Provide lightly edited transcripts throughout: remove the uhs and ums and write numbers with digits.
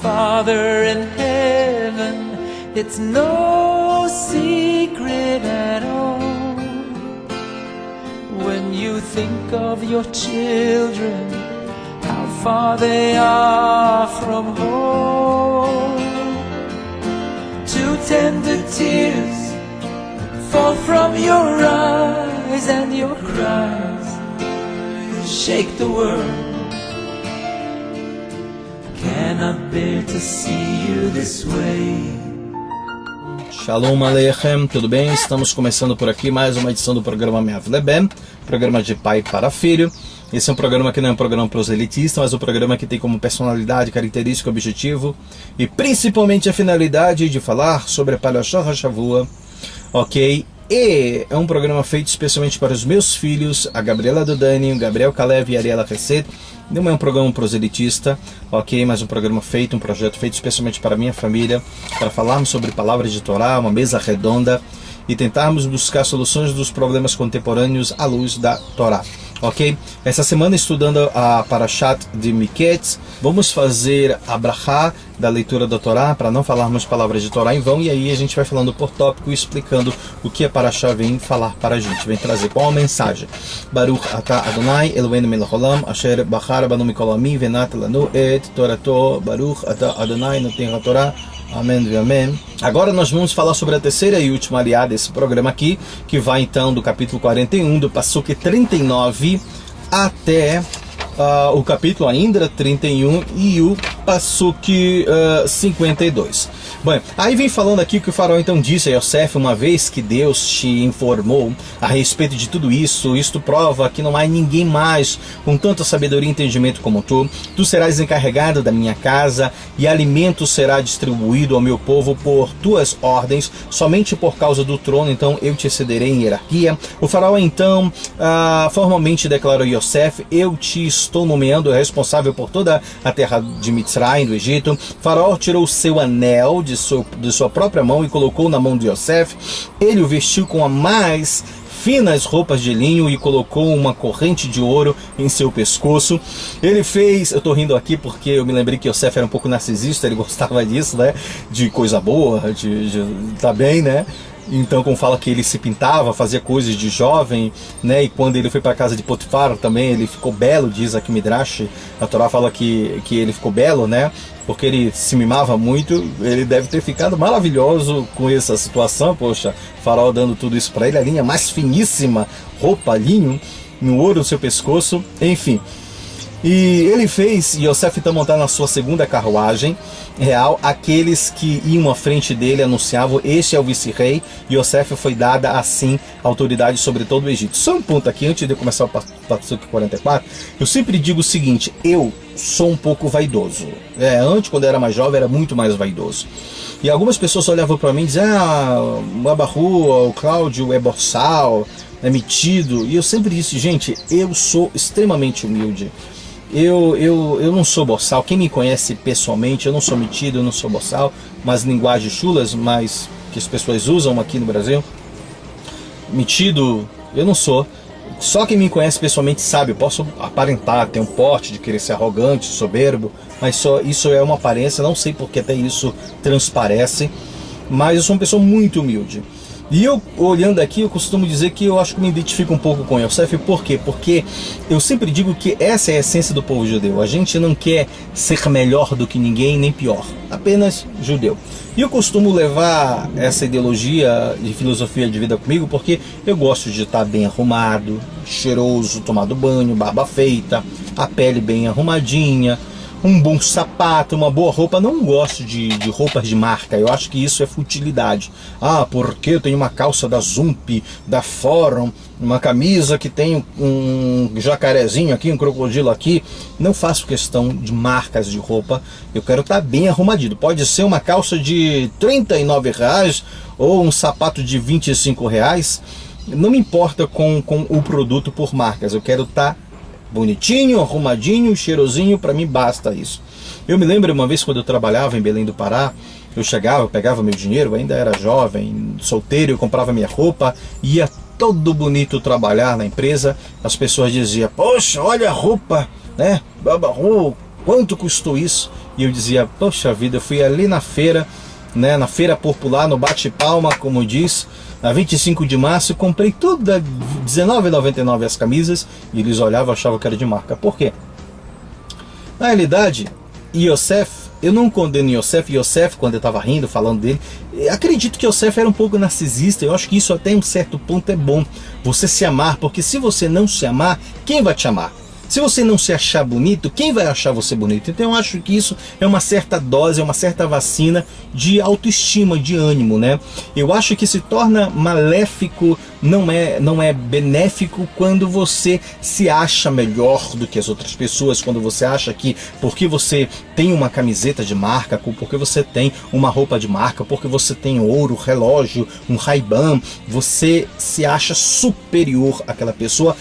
Father in heaven, it's no secret at all. When you think of your children, how far they are from home. Two tender tears fall from your eyes, and your cries shake the world. Cannot bear to see you this way. Shalom Aleichem, tudo bem? Estamos começando por aqui mais uma edição do programa Me'av Leben, programa de pai para filho. Esse é um programa que não é um programa proselitista, mas um programa que tem como personalidade, característica, objetivo e principalmente a finalidade de falar sobre a Parashat HaShavua, ok? E é um programa feito especialmente para os meus filhos, a Gabriela Dudani, o Gabriel Kalev e a Ariela Hesed. Não é um programa proselitista, ok? Mas um programa feito, um projeto feito especialmente para a minha família, para falarmos sobre palavras de Torá, uma mesa redonda e tentarmos buscar soluções dos problemas contemporâneos à luz da Torá. Ok? Essa semana, estudando a Parashat de Miketz, vamos fazer a brachá da leitura da Torá, para não falarmos palavras de Torá em vão, e aí a gente vai falando por tópico, explicando o que a Parashá vem falar para a gente, vem trazer qual a mensagem. Baruch atah Adonai, Eloheinu melech haolam, asher bachar banu mikol amim, venat lanu et torato, Baruch atah Adonai, noten haTorá. Amém e amém. Agora nós vamos falar sobre a terceira e última aliada desse programa aqui, que vai então do capítulo 41, do Passuque 39 até o capítulo ainda 31 e o Passuque 52. Bom, aí vem falando aqui que o faraó então disse a Yosef: uma vez que Deus te informou a respeito de tudo isso, isto prova que não há ninguém mais com tanta sabedoria e entendimento como tu. Tu serás encarregado da minha casa e alimento será distribuído ao meu povo por tuas ordens, somente por causa do trono, então eu te excederei em hierarquia. O faraó então formalmente declarou a Yosef: eu te estou nomeando responsável por toda a terra de Mitzrayim, do Egito. O faraó tirou o seu anel de sua própria mão e colocou na mão de Yosef. Ele o vestiu com as mais finas roupas de linho e colocou uma corrente de ouro em seu pescoço. Ele fez, eu estou rindo aqui porque eu me lembrei que Yosef era um pouco narcisista, ele gostava disso, né, de coisa boa, tá bem, né? Então, como fala que ele se pintava, fazia coisas de jovem, né? E quando ele foi para a casa de Potifar também, ele ficou belo, diz aqui Midrash. A Torá fala que ele ficou belo, né? Porque ele se mimava muito. Ele deve ter ficado maravilhoso com essa situação. Poxa, o faraó dando tudo isso para ele, a linha mais finíssima, roupa, linho, no ouro no seu pescoço, enfim. E ele fez Yosef então montar na sua segunda carruagem real. Aqueles que iam à frente dele anunciavam: este é o vice-rei. Yosef foi dada assim autoridade sobre todo o Egito. Só um ponto aqui, antes de eu começar o Passuque 44, eu sempre digo o seguinte: eu sou um pouco vaidoso. Antes, quando eu era mais jovem, era muito mais vaidoso. E algumas pessoas olhavam para mim e diziam: o Abarru, o Cláudio é boçal, é metido. E eu sempre disse: gente, eu sou extremamente humilde. Eu não sou boçal. Quem me conhece pessoalmente, eu não sou metido, eu não sou boçal, mas linguagens chulas, mas que as pessoas usam aqui no Brasil. Metido, eu não sou. Só quem me conhece pessoalmente sabe, eu posso aparentar, ter um porte de querer ser arrogante, soberbo, mas só isso é uma aparência, não sei porque até isso transparece, mas eu sou uma pessoa muito humilde. E eu, olhando aqui, eu costumo dizer que eu acho que me identifico um pouco com Yosef. Por quê? Porque eu sempre digo que essa é a essência do povo judeu. A gente não quer ser melhor do que ninguém, nem pior. Apenas judeu. E eu costumo levar essa ideologia de filosofia de vida comigo porque eu gosto de estar bem arrumado, cheiroso, tomado banho, barba feita, a pele bem arrumadinha, um bom sapato, uma boa roupa. Não gosto de roupas de marca, eu acho que isso é futilidade. Porque eu tenho uma calça da Zump, da Forum, uma camisa que tem um jacarezinho aqui, um crocodilo aqui. Não faço questão de marcas de roupa, eu quero estar bem arrumadinho. Pode ser uma calça de R$39 ou um sapato de R$25. Não me importa com o produto por marcas, eu quero estar bonitinho, arrumadinho, cheirosinho, para mim basta isso. Eu me lembro uma vez quando eu trabalhava em Belém do Pará, eu chegava, eu pegava meu dinheiro, ainda era jovem, solteiro, eu comprava minha roupa, ia todo bonito trabalhar na empresa, as pessoas diziam: poxa, olha a roupa, né? Babaru, quanto custou isso? e eu dizia, poxa vida, eu fui ali na feira, né, na feira popular, no bate-palma, como diz, na 25 de março, comprei tudo a R$19,99 as camisas, e eles olhavam e achavam que era de marca. Por quê? Na realidade, Yosef, eu não condeno Yosef, quando eu estava rindo, falando dele, acredito que Yosef era um pouco narcisista. Eu acho que isso até um certo ponto é bom, você se amar, porque se você não se amar, quem vai te amar? Se você não se achar bonito, quem vai achar você bonito? Então eu acho que isso é uma certa dose, é uma certa vacina de autoestima, de ânimo, né? Eu acho que se torna maléfico, não é benéfico quando você se acha melhor do que as outras pessoas, quando você acha que porque você tem uma camiseta de marca, porque você tem uma roupa de marca, porque você tem ouro, relógio, um Ray-Ban, você se acha superior àquela pessoa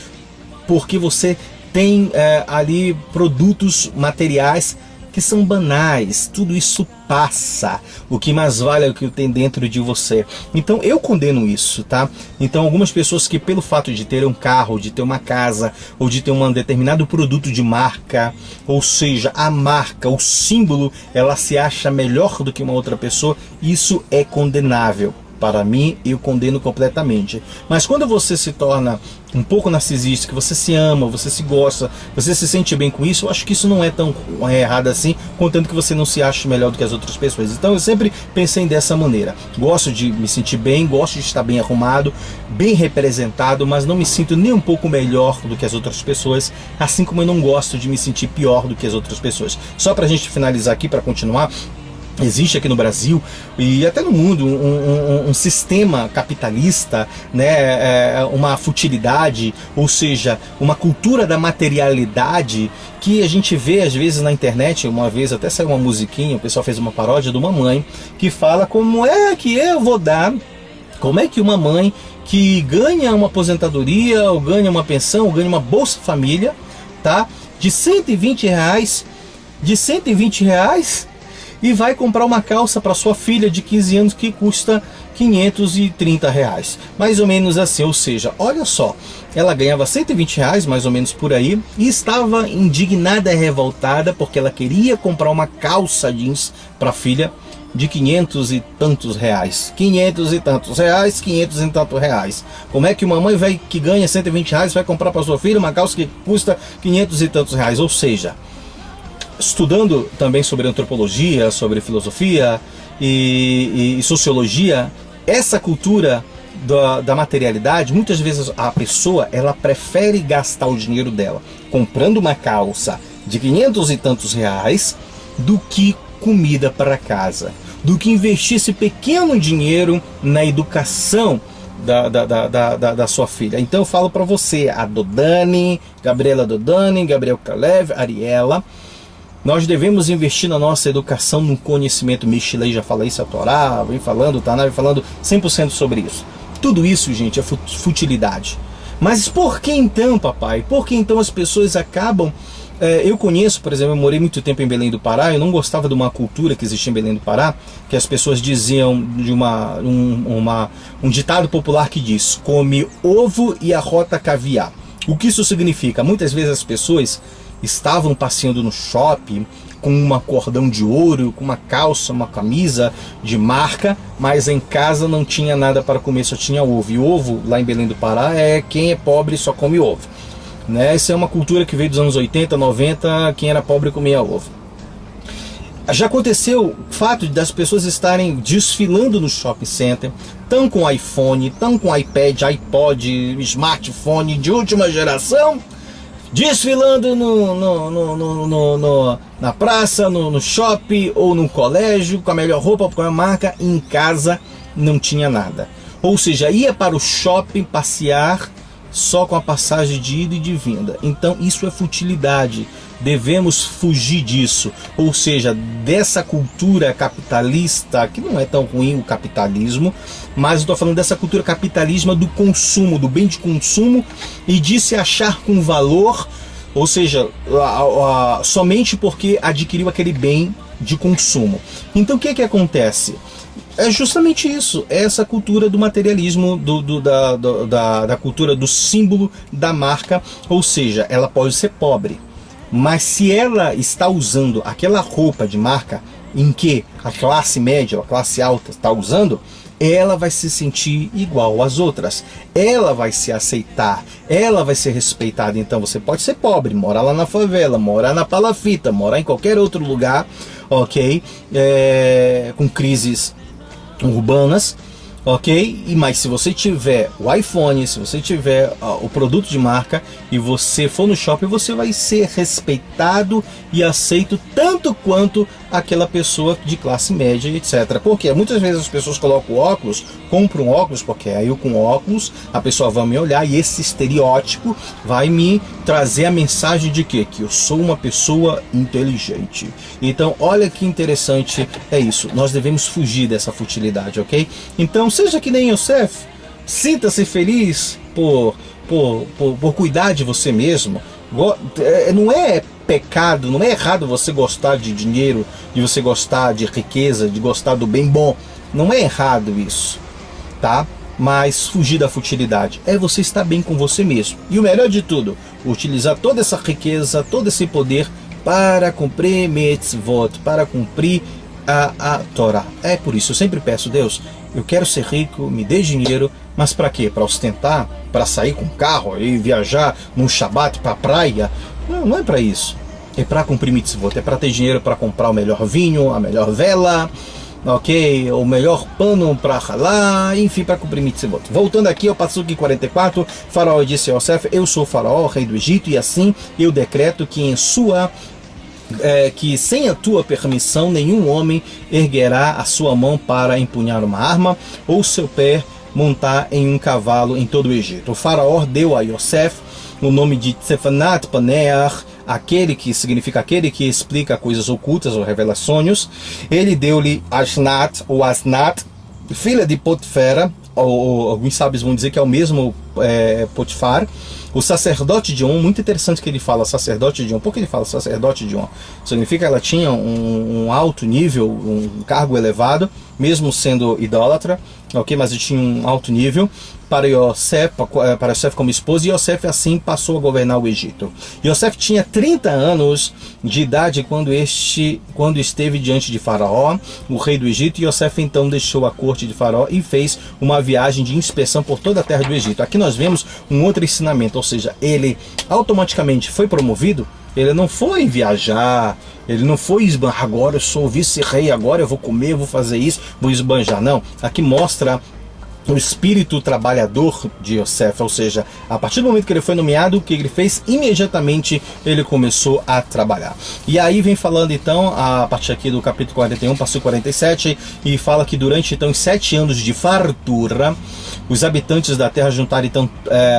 porque você tem ali produtos materiais que são banais. Tudo isso passa. O que mais vale é o que tem dentro de você. Então eu condeno isso, tá? Então algumas pessoas que pelo fato de ter um carro, de ter uma casa, ou de ter um determinado produto de marca, ou seja, a marca, o símbolo, ela se acha melhor do que uma outra pessoa, isso é condenável. Para mim, eu condeno completamente. Mas quando você se torna um pouco narcisista, que você se ama, você se gosta, você se sente bem com isso, eu acho que isso não é tão errado assim, contanto que você não se ache melhor do que as outras pessoas. Então eu sempre pensei dessa maneira. Gosto de me sentir bem, gosto de estar bem arrumado, bem representado, mas não me sinto nem um pouco melhor do que as outras pessoas, assim como eu não gosto de me sentir pior do que as outras pessoas. Só pra gente finalizar aqui, para continuar, existe aqui no Brasil e até no mundo um sistema capitalista, né, uma futilidade, ou seja, uma cultura da materialidade que a gente vê às vezes na internet. Uma vez até saiu uma musiquinha, o pessoal fez uma paródia de uma mãe que fala como é que eu vou dar, como é que uma mãe que ganha uma aposentadoria, ou ganha uma pensão, ou ganha uma Bolsa Família, tá, de R$120, e vai comprar uma calça para sua filha de 15 anos que custa R$530. Mais ou menos assim, ou seja, olha só, ela ganhava R$120, mais ou menos por aí, e estava indignada e revoltada porque ela queria comprar uma calça jeans para a filha de 500 e tantos reais. 500 e tantos reais, 500 e tantos reais. Como é que uma mãe que ganha R$120 vai comprar para sua filha uma calça que custa 500 e tantos reais? Ou seja, estudando também sobre antropologia, sobre filosofia e sociologia, essa cultura da materialidade, muitas vezes a pessoa ela prefere gastar o dinheiro dela comprando uma calça de 500 e tantos reais do que comida para casa, do que investir esse pequeno dinheiro na educação da sua filha. Então eu falo para você, a Dodani, Gabriela Dodani, Gabriel Kalev, Ariela, nós devemos investir na nossa educação, no conhecimento. Michelei já fala isso, a Torá vem falando, o Taná vem falando 100% sobre isso. Tudo isso, gente, é futilidade. Mas por que então, papai? Por que então as pessoas acabam... eu conheço, por exemplo, eu morei muito tempo em Belém do Pará, eu não gostava de uma cultura que existia em Belém do Pará, que as pessoas diziam de um ditado popular que diz: come ovo e arrota caviar. O que isso significa? Muitas vezes as pessoas estavam passeando no shopping com um cordão de ouro, com uma calça, uma camisa de marca, mas em casa não tinha nada para comer, só tinha ovo. E ovo, lá em Belém do Pará, quem é pobre só come ovo, né? Essa é uma cultura que veio dos anos 80, 90, quem era pobre comia ovo. Já aconteceu o fato das pessoas estarem desfilando no shopping center, tão com iPhone, tão com iPad, iPod, smartphone de última geração, desfilando na praça, no shopping ou no colégio, com a melhor roupa, com a marca. Em casa não tinha nada. Ou seja, ia para o shopping passear só com a passagem de ida e de vinda. Então isso é futilidade. Devemos fugir disso, ou seja, dessa cultura capitalista, que não é tão ruim o capitalismo, mas eu estou falando dessa cultura capitalista do consumo, do bem de consumo e de se achar com valor, ou seja, somente porque adquiriu aquele bem de consumo. Então o que acontece? É justamente isso, é essa cultura do materialismo, da cultura do símbolo da marca, ou seja, ela pode ser pobre, Mas se ela está usando aquela roupa de marca em que a classe média ou a classe alta está usando, ela vai se sentir igual às outras, ela vai se aceitar, ela vai ser respeitada. Então você pode ser pobre, morar lá na favela, morar na palafita, morar em qualquer outro lugar, ok? Com crises urbanas, ok? Mas se você tiver o iPhone, se você tiver o produto de marca e você for no shopping, você vai ser respeitado e aceito tanto quanto aquela pessoa de classe média, etc. Porque muitas vezes as pessoas colocam óculos, compram óculos, porque aí eu com óculos a pessoa vai me olhar e esse estereótipo vai me trazer a mensagem de quê? Que eu sou uma pessoa inteligente. Então olha que interessante é isso, nós devemos fugir dessa futilidade, ok? Então seja que nem Yosef, sinta-se feliz por cuidar de você mesmo. Não é pecado, não é errado você gostar de dinheiro, de você gostar de riqueza, de gostar do bem bom. Não é errado isso, tá? Mas fugir da futilidade é você estar bem com você mesmo. E o melhor de tudo, utilizar toda essa riqueza, todo esse poder para cumprir mitzvot, para cumprir a Torá. É por isso, eu sempre peço, Deus, eu quero ser rico, me dê dinheiro, mas para quê? Para ostentar? Para sair com carro e viajar num Shabat para a praia? Não é para isso. É para cumprir mitzvot, é para ter dinheiro para comprar o melhor vinho, a melhor vela, ok? O melhor pano para ralar, enfim, para cumprir mitzvot. Voltando aqui ao Passuque 44, Faraó disse a Yosef, eu sou Faraó, rei do Egito, e assim eu decreto que que sem a tua permissão nenhum homem erguerá a sua mão para empunhar uma arma ou seu pé montar em um cavalo em todo o Egito. O faraó deu a Yosef o nome de Tsefanat Paneach, aquele que significa aquele que explica coisas ocultas ou revela sonhos. Ele deu-lhe Asnat ou Asnat, filha de Potifera, ou alguns sábios vão dizer que é o mesmo Potifar, o sacerdote de On. Muito interessante que ele fala sacerdote de On. Por que ele fala sacerdote de On? Significa que ela tinha um alto nível, um cargo elevado, mesmo sendo idólatra, ok? Mas ele tinha um alto nível para Yosef como esposa, e Yosef assim passou a governar o Egito. Yosef tinha 30 anos de idade quando esteve diante de Faraó, o rei do Egito, e Yosef então deixou a corte de Faraó e fez uma viagem de inspeção por toda a terra do Egito. Aqui nós vemos um outro ensinamento, ou seja, ele automaticamente foi promovido, ele não foi viajar, ele não foi esbanjar, agora eu sou vice-rei, agora eu vou comer, eu vou fazer isso, vou esbanjar, não. Aqui mostra o espírito trabalhador de Yosef, ou seja, a partir do momento que ele foi nomeado, o que ele fez? Imediatamente ele começou a trabalhar. E aí vem falando então, a partir aqui do capítulo 41, passo 47, e fala que durante então os 7 anos de fartura, os habitantes da terra juntaram então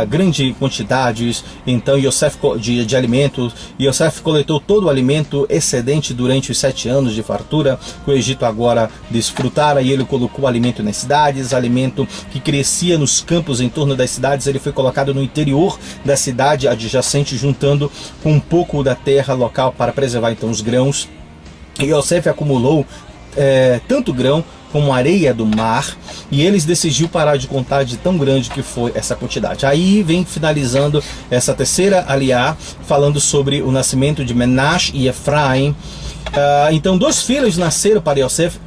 grande quantidades então Yosef de alimentos, e Yosef coletou todo o alimento excedente durante os 7 anos de fartura que o Egito agora desfrutara, e ele colocou alimento nas cidades, alimento que crescia nos campos em torno das cidades, ele foi colocado no interior da cidade adjacente, juntando com um pouco da terra local para preservar então os grãos. E Yosef acumulou tanto grão como areia do mar, e eles decidiu parar de contar de tão grande que foi essa quantidade. Aí vem finalizando essa terceira aliá, falando sobre o nascimento de Menash e Efraim. Então 2 filhos nasceram para Yosef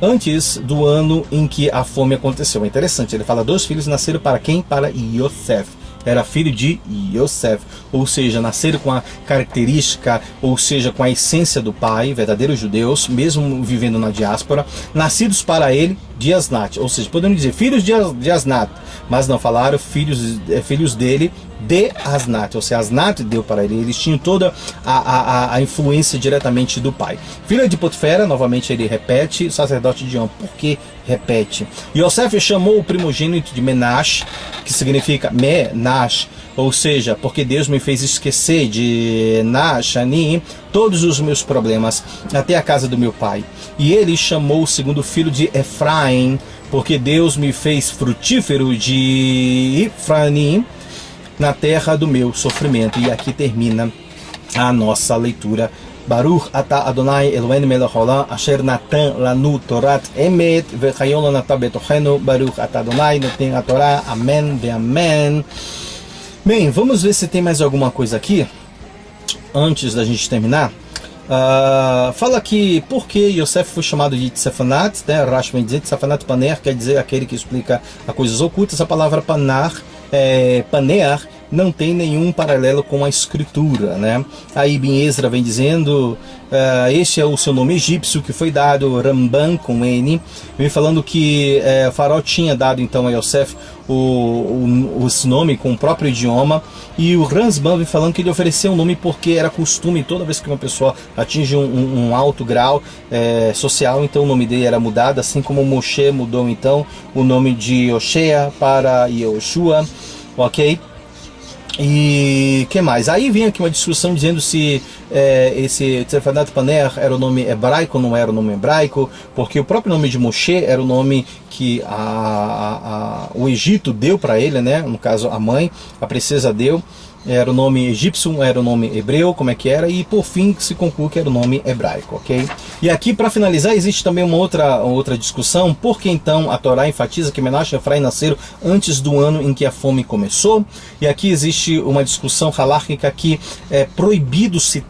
antes do ano em que a fome aconteceu. É interessante, ele fala 2 filhos nasceram para quem? Para Yosef. Era filho de Yosef, ou seja, nasceram com a característica, ou seja, com a essência do pai, verdadeiros judeus, mesmo vivendo na diáspora, nascidos para ele de Asnat, ou seja, podemos dizer filhos de Asnat, mas não falaram filhos dele de Asnat, ou seja, Asnat deu para ele, eles tinham toda a influência diretamente do pai. Filho de Potifera, novamente ele repete, sacerdote de On. Por que repete? Yosef chamou o primogênito de Menash, que significa Menash, ou seja, porque Deus me fez esquecer de Nashani todos os meus problemas até a casa do meu pai. E ele chamou o segundo filho de Efraim, porque Deus me fez frutífero de Efraim na terra do meu sofrimento. E aqui termina a nossa leitura. Baruch ata Adonai Eloheinu melech haolam asher natan lanu torat emet vechayon lanata betochenu. Baruch ata Adonai noten a Torá. Amém ve amém. Bem, vamos ver se tem mais alguma coisa aqui. antes da gente terminar, fala que por que Yosef foi chamado de Tsefanat, né? Rashi vem dizer Tsefanat Paner, quer dizer aquele que explica as coisas ocultas. A palavra Panar, Panear, não tem nenhum paralelo com a escritura, né? Aí Ibn Ezra vem dizendo, este é o seu nome egípcio que foi dado, Ramban com N, vem falando que o faraó tinha dado então a Yosef esse nome com o próprio idioma, e o Ramban vem falando que ele ofereceu um nome porque era costume, toda vez que uma pessoa atinge um alto grau social, então o nome dele era mudado, assim como Moshe mudou então o nome de Oshea para Yehoshua, ok? E que mais? Aí vem aqui uma discussão dizendo se esse Tsefanat Paner era o nome hebraico ou não era o nome hebraico, porque o próprio nome de Moshe era o nome que o Egito deu para ele, né? No caso a mãe, a princesa deu. Era o nome egípcio, era o nome hebreu, como é que era, e por fim se conclui que era o nome hebraico, ok? E aqui, para finalizar, existe também uma outra discussão, porque então a Torá enfatiza que Menashe e Efraim nasceram antes do ano em que a fome começou, e aqui existe uma discussão halárquica que é proibido se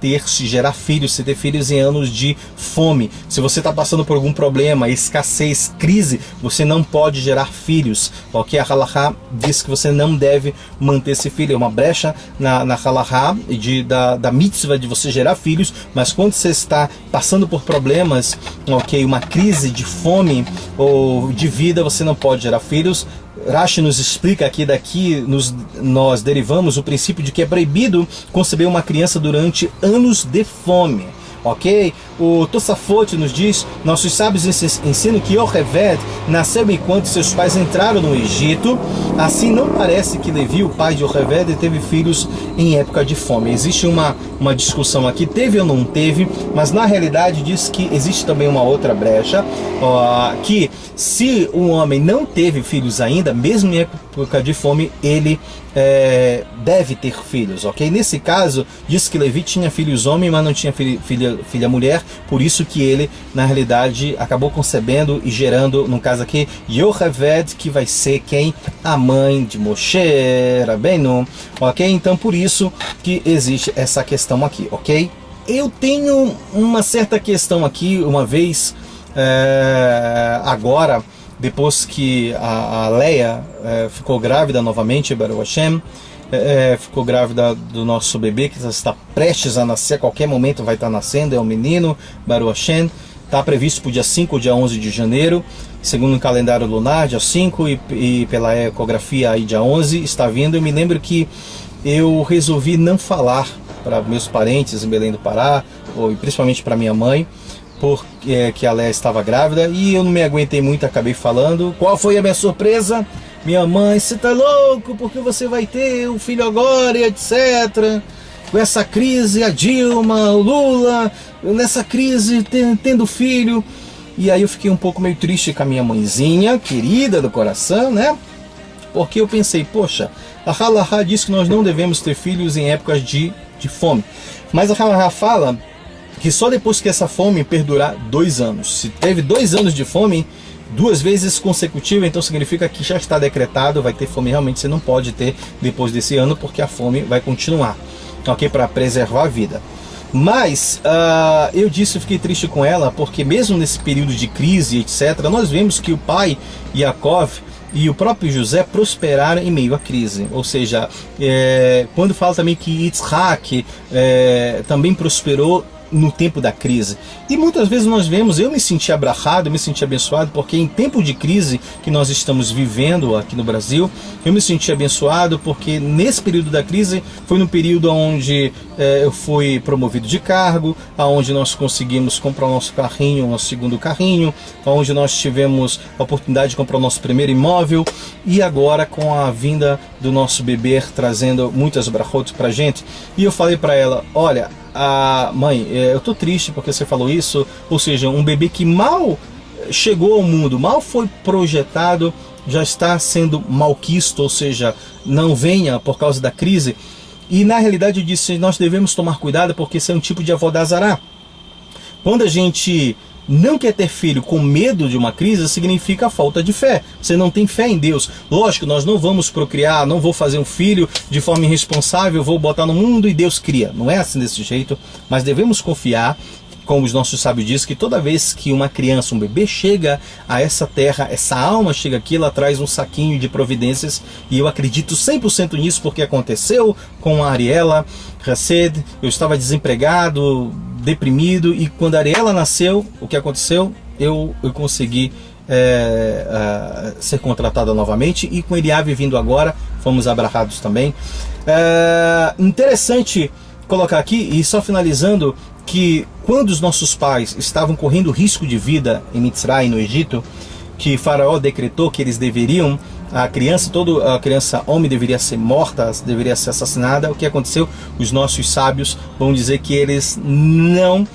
gerar filhos, se ter filhos em anos de fome. Se você está passando por algum problema, escassez, crise, você não pode gerar filhos, ok? A halachá diz que você não deve manter esse filho, é uma brecha na halahá da mitzvah de você gerar filhos, mas quando você está passando por problemas, ok, uma crise de fome ou de vida, você não pode gerar filhos. Rashi nos explica aqui, nós derivamos o princípio de que é proibido conceber uma criança durante anos de fome. Ok? O Tosafot nos diz, nossos sábios ensinam que Yocheved nasceu enquanto seus pais entraram no Egito. Assim não parece que Levi, o pai de Yocheved, teve filhos em época de fome. Existe uma discussão aqui, teve ou não teve, mas na realidade diz que existe também uma outra brecha, que se um homem não teve filhos ainda, mesmo em época de fome, ele deve ter filhos, ok? Nesse caso, diz que Levi tinha filhos homem, mas não tinha filha mulher, por isso que ele, na realidade, acabou concebendo e gerando, no caso aqui, Yocheved, que vai ser quem? A mãe de Moshe Rabbeinu, ok? Então, por isso que existe essa questão aqui, ok? Eu tenho uma certa questão aqui, uma vez, agora, depois que a Leia ficou grávida novamente, Baruch Hashem, ficou grávida do nosso bebê, que está prestes a nascer, a qualquer momento vai estar nascendo, é um menino, Baruch Hashem, está previsto para o dia 5 ou dia 11 de janeiro, segundo o calendário lunar, dia 5, e pela ecografia aí dia 11, está vindo. Eu me lembro que eu resolvi não falar para meus parentes em Belém do Pará, ou principalmente para minha mãe, porque a Leia estava grávida, e eu não me aguentei muito, acabei falando. Qual foi a minha surpresa? Minha mãe, você tá louco, porque você vai ter um filho agora, e etc. Com essa crise, a Dilma, o Lula, nessa crise, tendo filho. E aí eu fiquei um pouco meio triste com a minha mãezinha, querida do coração, né? Porque eu pensei, poxa, a halahá diz que nós não devemos ter filhos em épocas de fome. Mas a halahá fala que só depois que essa fome perdurar 2 anos. Se teve 2 anos de fome, 2 vezes consecutiva, então significa que já está decretado, vai ter fome. Realmente você não pode ter depois desse ano, porque a fome vai continuar, ok? Para preservar a vida. Mas eu fiquei triste com ela, porque mesmo nesse período de crise, etc., nós vemos que o pai Yaakov e o próprio José prosperaram em meio à crise. Ou seja, quando fala também que Yitzhak também prosperou no tempo da crise. E muitas vezes nós vemos, eu me senti abrahado, eu me senti abençoado, porque em tempo de crise que nós estamos vivendo aqui no Brasil, eu me senti abençoado, porque nesse período da crise foi no período onde eu fui promovido de cargo, onde nós conseguimos comprar o nosso carrinho, o nosso segundo carrinho, onde nós tivemos a oportunidade de comprar o nosso primeiro imóvel, e agora com a vinda do nosso bebê trazendo muitas brachot pra gente. E eu falei para ela, olha, mãe, eu tô triste porque você falou isso, ou seja, um bebê que mal chegou ao mundo, mal foi projetado, já está sendo malquisto, ou seja, não venha por causa da crise. E na realidade eu disse, nós devemos tomar cuidado, porque esse é um tipo de avodazará. Quando a gente não quer ter filho com medo de uma crise significa falta de fé. Você não tem fé em Deus. Lógico, nós não vamos procriar, não vou fazer um filho de forma irresponsável, vou botar no mundo e Deus cria. Não é assim desse jeito, mas devemos confiar, como os nossos sábios dizem, que toda vez que uma criança, um bebê chega a essa terra, essa alma chega aqui, ela traz um saquinho de providências, e eu acredito 100% nisso, porque aconteceu com a Ariela Hesed. Eu estava desempregado, deprimido, e quando a Ariela nasceu, o que aconteceu? Eu consegui ser contratada novamente, e com Eliave vindo agora, fomos abraçados também. Interessante colocar aqui, e só finalizando, que quando os nossos pais estavam correndo risco de vida em Mitzray, no Egito, que Faraó decretou que eles deveriam, toda a criança homem deveria ser morta, deveria ser assassinada, o que aconteceu? Os nossos sábios vão dizer que eles não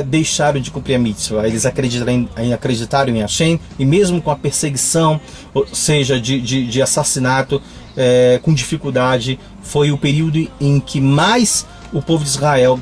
deixaram de cumprir a mitzvah. Eles acreditaram em Hashem, e mesmo com a perseguição, ou seja, de assassinato, com dificuldade, foi o período em que mais o povo de Israel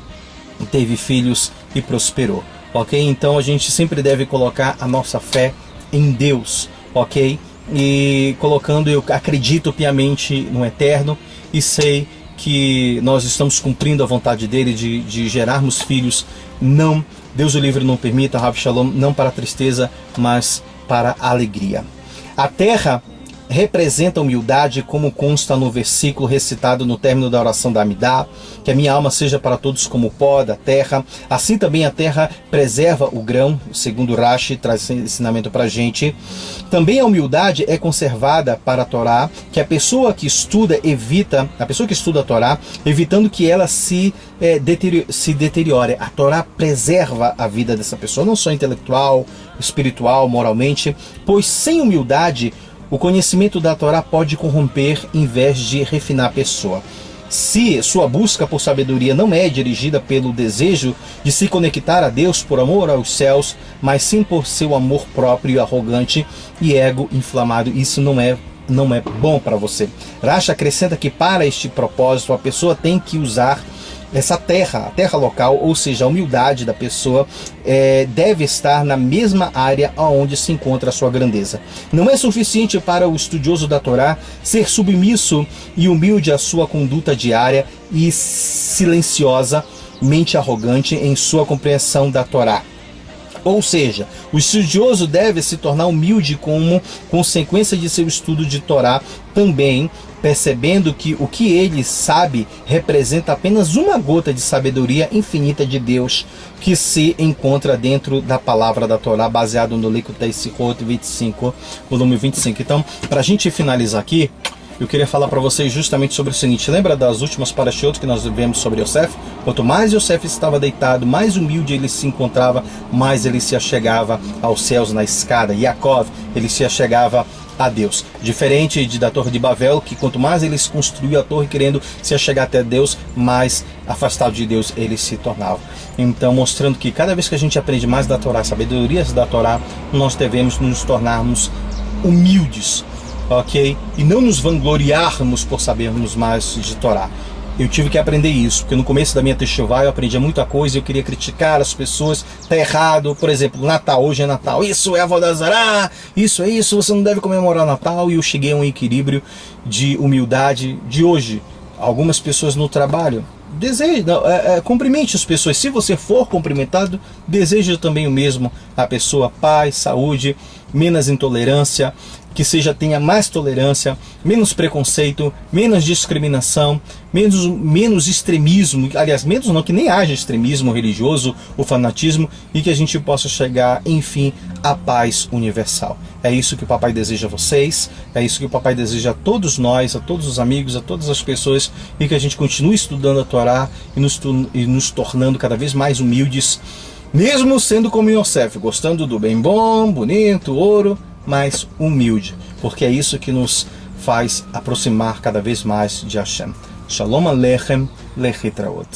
teve filhos e prosperou, ok? Então a gente sempre deve colocar a nossa fé em Deus, ok? E colocando, eu acredito piamente no Eterno, e sei que nós estamos cumprindo a vontade dele de gerarmos filhos, não, Deus o livre, não permita, Rav Shalom, não para a tristeza, mas para a alegria. A terra representa a humildade, como consta no versículo recitado no término da oração da Amidá, que a minha alma seja para todos como o pó da terra. Assim também a terra preserva o grão, segundo Rashi traz esse ensinamento para a gente. Também a humildade é conservada para a Torá, que a pessoa que estuda a Torá, evitando que ela se deteriore. A Torá preserva a vida dessa pessoa, não só intelectual, espiritual, moralmente, pois sem humildade o conhecimento da Torá pode corromper em vez de refinar a pessoa. Se sua busca por sabedoria não é dirigida pelo desejo de se conectar a Deus por amor aos céus, mas sim por seu amor próprio, arrogante e ego inflamado, isso não é bom para você. Rashi acrescenta que para este propósito a pessoa tem que usar essa terra, a terra local, ou seja, a humildade da pessoa deve estar na mesma área onde se encontra a sua grandeza. Não é suficiente para o estudioso da Torá ser submisso e humilde à sua conduta diária e silenciosamente arrogante em sua compreensão da Torá. Ou seja, o estudioso deve se tornar humilde como consequência de seu estudo de Torá, também percebendo que o que ele sabe representa apenas uma gota de sabedoria infinita de Deus que se encontra dentro da palavra da Torá, baseado no Likutei Sichot 25, volume 25. Então, para a gente finalizar aqui, eu queria falar para vocês justamente sobre o seguinte. Lembra das últimas parashiot que nós vemos sobre Yosef? Quanto mais Yosef estava deitado, mais humilde ele se encontrava, mais ele se achegava aos céus na escada. Yaakov, ele se achegava a Deus. Diferente da Torre de Babel, que quanto mais eles construíam a torre querendo se achegar até Deus, mais afastado de Deus eles se tornavam. Então, mostrando que cada vez que a gente aprende mais da Torá, sabedorias da Torá, nós devemos nos tornarmos humildes, ok? E não nos vangloriarmos por sabermos mais de Torá. Eu tive que aprender isso, porque no começo da minha teshuvá eu aprendia muita coisa e eu queria criticar as pessoas, tá errado, por exemplo, Natal, hoje é Natal, isso é Avodah Zará, isso é isso, você não deve comemorar Natal, e eu cheguei a um equilíbrio de humildade de hoje. Algumas pessoas no trabalho, cumprimente as pessoas, se você for cumprimentado, deseja também o mesmo à pessoa, paz, saúde, menos intolerância, que tenha mais tolerância, menos preconceito, menos discriminação, menos extremismo, aliás, menos não, que nem haja extremismo religioso ou fanatismo, e que a gente possa chegar, enfim, à paz universal. É isso que o Papai deseja a vocês, é isso que o Papai deseja a todos nós, a todos os amigos, a todas as pessoas, e que a gente continue estudando a Torá e nos tornando cada vez mais humildes, mesmo sendo como Yosef, gostando do bem bom, bonito, ouro, mais humilde, porque é isso que nos faz aproximar cada vez mais de Hashem. Shalom Aleichem, Lechitraot.